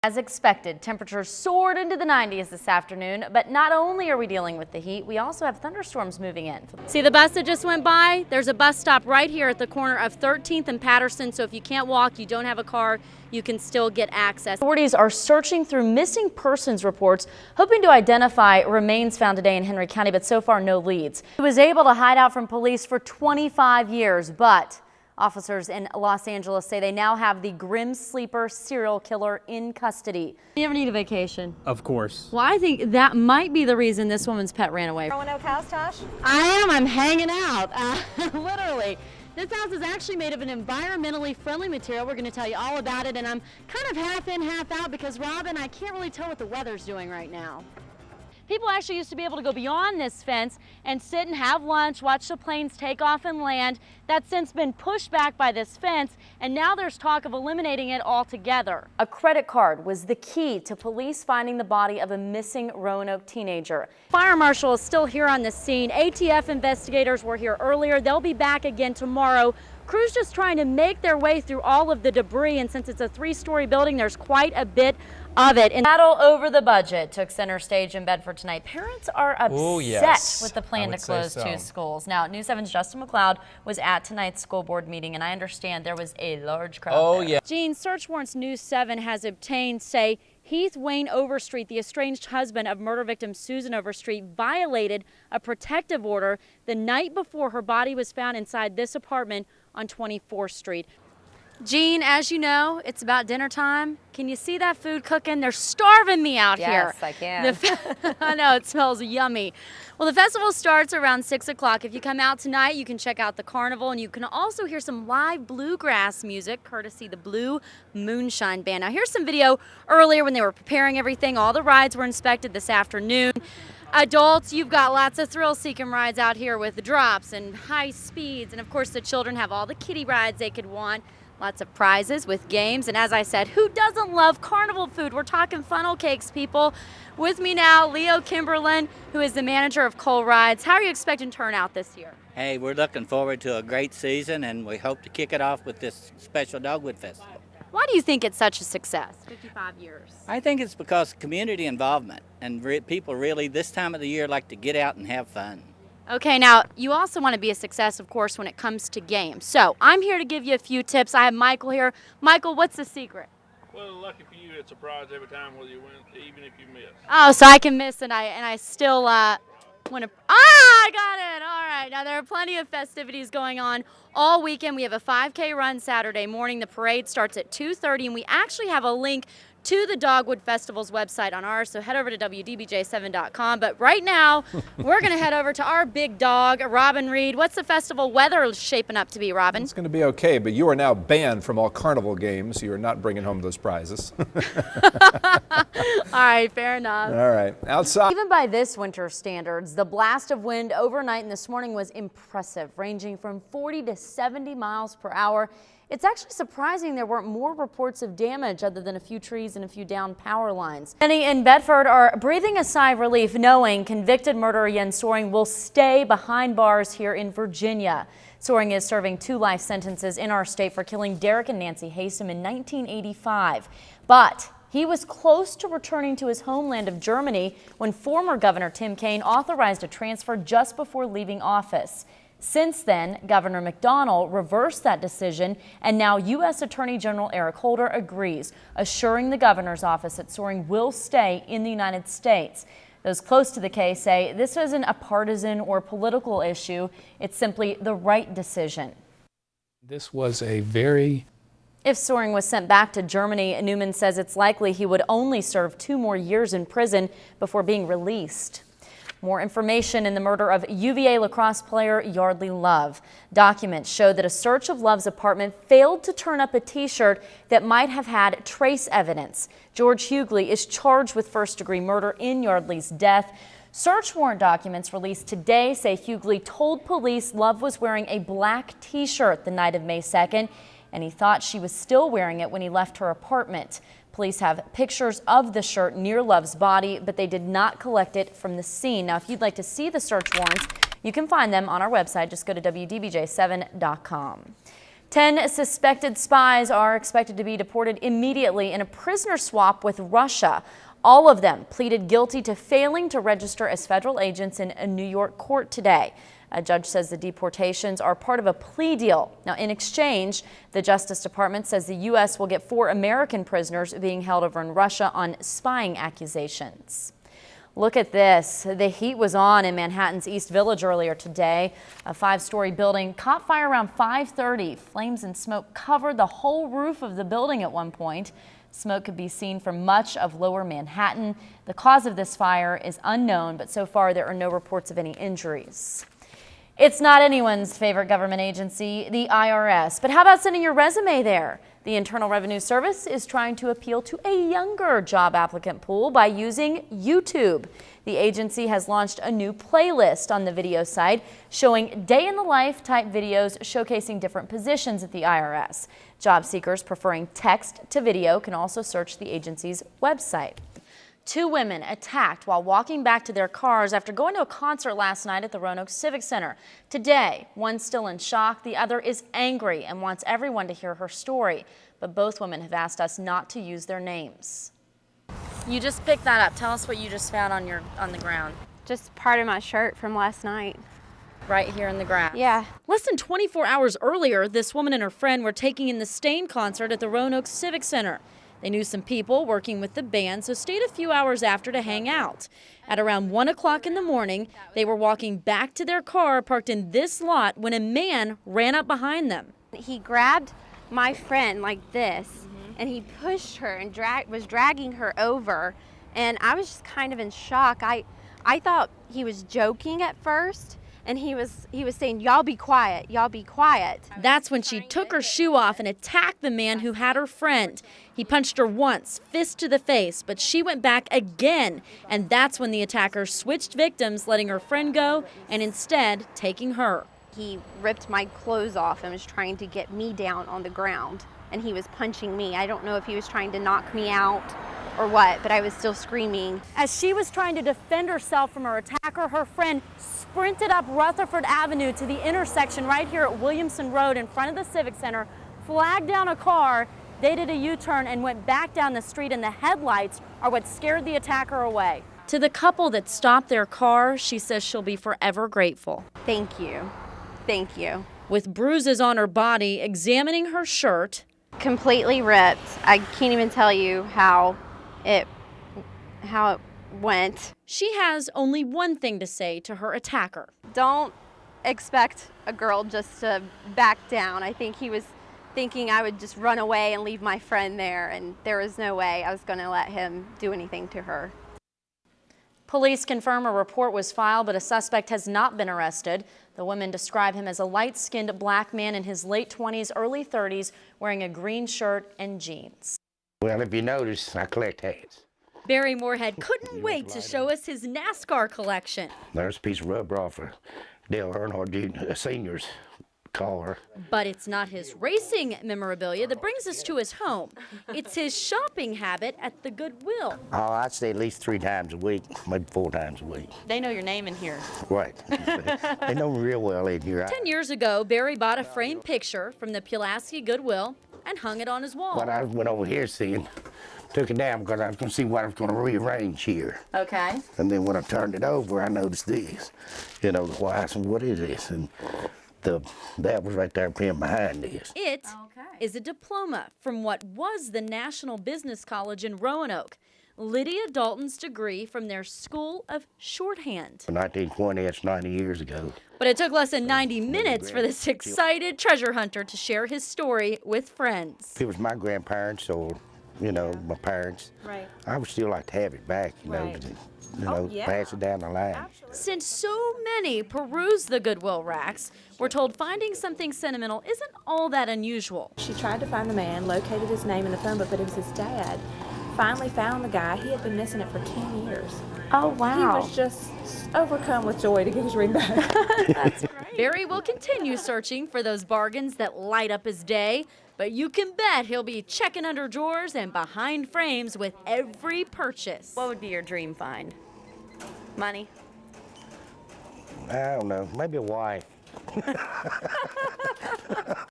As expected, temperatures soared into the 90s this afternoon, but not only are we dealing with the heat, we also have thunderstorms moving in. See the bus that just went by? There's a bus stop right here at the corner of 13th and Patterson, so if you can't walk, you don't have a car, you can still get access. Authorities are searching through missing persons reports, hoping to identify remains found today in Henry County, but so far no leads. He was able to hide out from police for 25 years, but officers in Los Angeles say they now have the grim sleeper serial killer in custody. You ever need a vacation? Of course. Well, I think that might be the reason this woman's pet ran away. Roanoke house, Tosh? I am. I'm hanging out. Literally. This house is actually made of an environmentally friendly material. We're going to tell you all about it, and I'm kind of half in, half out because, Robin, I can't really tell what the weather's doing right now. People actually used to be able to go beyond this fence and sit and have lunch, watch the planes take off and land. That's since been pushed back by this fence, and now there's talk of eliminating it altogether. A credit card was the key to police finding the body of a missing Roanoke teenager. Fire marshal is still here on the scene. ATF investigators were here earlier. They'll be back again tomorrow. Crews just trying to make their way through all of the debris, and since it's a 3-story building, there's quite a bit of it. And battle over the budget took center stage in Bedford tonight. Parents are upset with the plan to close 2 schools. Now, News 7's Justin McLeod was at tonight's school board meeting, and I understand there was a large crowd there. Gene, search warrants News 7 has obtained say Heath Wayne Overstreet, the estranged husband of murder victim Susan Overstreet, violated a protective order the night before her body was found inside this apartment on 24th Street. Gene, as you know, it's about dinner time. Can you see that food cooking? They're starving me out here. Yes, I can. I know, it smells yummy. Well, the festival starts around 6 o'clock. If you come out tonight, you can check out the carnival, and you can also hear some live bluegrass music, courtesy the Blue Moonshine Band. Now, here's some video earlier when they were preparing everything. All the rides were inspected this afternoon. Adults, you've got lots of thrill-seeking rides out here with drops and high speeds, and of course the children have all the kiddie rides they could want. Lots of prizes with games, and as I said, who doesn't love carnival food? We're talking funnel cakes, people. With me now, Leo Kimberlin, who is the manager of Cole Rides. How are you expecting turnout this year? Hey, we're looking forward to a great season, and we hope to kick it off with this special Dogwood Festival. Why do you think it's such a success, 55 years? I think it's because community involvement, and people really this time of the year like to get out and have fun. Okay, now you also want to be a success, of course, when it comes to games. So I'm here to give you a few tips. I have Michael here. Michael, what's the secret? Well, lucky for you, it's a prize every time whether you win, even if you miss. Oh, so I can miss and I still want to. I got it. All right. Now there are plenty of festivities going on all weekend. We have a 5K run Saturday morning. The parade starts at 2:30, and we actually have a link to the Dogwood Festival's website on ours, so head over to WDBJ7.com. But right now, we're going to head over to our big dog, Robin Reed. What's the festival weather shaping up to be, Robin? It's going to be okay, but you are now banned from all carnival games. You are not bringing home those prizes. All right, fair enough. All right, outside. Even by this winter standards, the blast of wind overnight and this morning was impressive, ranging from 40 to 70 miles per hour. It's actually surprising there weren't more reports of damage other than a few trees and a few downed power lines. Many in Bedford are breathing a sigh of relief knowing convicted murderer Jens Soering will stay behind bars here in Virginia. Soering is serving 2 life sentences in our state for killing Derek and Nancy Hasem in 1985. But he was close to returning to his homeland of Germany when former Governor Tim Kaine authorized a transfer just before leaving office. Since then, Governor McDonnell reversed that decision, and now U.S. Attorney General Eric Holder agrees, assuring the governor's office that Soering will stay in the United States. Those close to the case say this isn't a partisan or political issue. It's simply the right decision. This was a very... If Soering was sent back to Germany, Newman says it's likely he would only serve 2 more years in prison before being released. More information in the murder of UVA lacrosse player Yardley Love. Documents show that a search of Love's apartment failed to turn up a T-shirt that might have had trace evidence. George Hughley is charged with first-degree murder in Yardley's death. Search warrant documents released today say Hughley told police Love was wearing a black T-shirt the night of May 2nd, and he thought she was still wearing it when he left her apartment. Police have pictures of the shirt near Love's body, but they did not collect it from the scene. Now, if you'd like to see the search warrants, you can find them on our website. Just go to WDBJ7.com. 10 suspected spies are expected to be deported immediately in a prisoner swap with Russia. All of them pleaded guilty to failing to register as federal agents in a New York court today. A judge says the deportations are part of a plea deal. Now, in exchange, the Justice Department says the U.S. will get 4 American prisoners being held over in Russia on spying accusations. Look at this. The heat was on in Manhattan's East Village earlier today. A 5-story building caught fire around 5:30. Flames and smoke covered the whole roof of the building at one point. Smoke could be seen from much of lower Manhattan. The cause of this fire is unknown, but so far there are no reports of any injuries. It's not anyone's favorite government agency, the IRS. But how about sending your resume there? The Internal Revenue Service is trying to appeal to a younger job applicant pool by using YouTube. The agency has launched a new playlist on the video site showing day-in-the-life type videos showcasing different positions at the IRS. Job seekers preferring text to video can also search the agency's website. 2 women attacked while walking back to their cars after going to a concert last night at the Roanoke Civic Center. Today, one's still in shock, the other is angry and wants everyone to hear her story. But both women have asked us not to use their names. You just picked that up. Tell us what you just found on the ground. Just part of my shirt from last night. Right here in the grass. Yeah. Less than 24 hours earlier, this woman and her friend were taking in the Stain concert at the Roanoke Civic Center. They knew some people working with the band, so stayed a few hours after to hang out. At around 1 o'clock in the morning, they were walking back to their car parked in this lot when a man ran up behind them. He grabbed my friend like this, and he pushed her and was dragging her over, and I was just kind of in shock. I thought he was joking at first. And he was saying, "Y'all be quiet, y'all be quiet." That's when she took her shoe off and attacked the man who had her friend. He punched her once, fist to the face, but she went back again. And that's when the attacker switched victims, letting her friend go and instead taking her. He ripped my clothes off and was trying to get me down on the ground. And he was punching me. I don't know if he was trying to knock me out or what, but I was still screaming. As she was trying to defend herself from her attacker, her friend sprinted up Rutherford Avenue to the intersection right here at Williamson Road in front of the Civic Center, flagged down a car, they did a U-turn and went back down the street, and the headlights are what scared the attacker away. To the couple that stopped their car, she says she'll be forever grateful. Thank you. Thank you. With bruises on her body, examining her shirt. Completely ripped. I can't even tell you how it went. She has only one thing to say to her attacker. Don't expect a girl just to back down. I think he was thinking I would just run away and leave my friend there, and there was no way I was going to let him do anything to her. Police confirm a report was filed, but a suspect has not been arrested. The women describe him as a light-skinned black man in his late 20s, early 30s, wearing a green shirt and jeans. Well, if you notice, I collect hats. Barry Moorhead couldn't wait to show us his NASCAR collection. There's a piece of rubber off of Dale Earnhardt Jr. Senior's car. But it's not his racing memorabilia that brings us to his home. It's his shopping habit at the Goodwill. Oh, I'd say at least 3 times a week, maybe 4 times a week. They know your name in here. Right. They know me real well in here. 10 years ago, Barry bought a framed picture from the Pulaski Goodwill and hung it on his wall. What I went over here seeing, took it down because I was going to see what I was going to rearrange here. Okay. And then when I turned it over, I noticed this. You know, the I said, what is this? And that was right there pinned behind this. It is a diploma from what was the National Business College in Roanoke. Lydia Dalton's degree from their School of Shorthand. In 1920, that's 90 years ago. But it took less than 90 minutes for this excited treasure hunter to share his story with friends. If it was my grandparents or, you know, my parents, right, I would still like to have it back, you know, pass it down the line. Absolutely. Since so many peruse the Goodwill racks, we're told finding something sentimental isn't all that unusual. She tried to find the man, located his name in the phone book, but it was his dad. Finally found the guy. He had been missing it for 10 years. Oh, wow. He was just overcome with joy to get his ring back. That's great. Barry will continue searching for those bargains that light up his day, but you can bet he'll be checking under drawers and behind frames with every purchase. What would be your dream find? Money? I don't know, maybe a wife.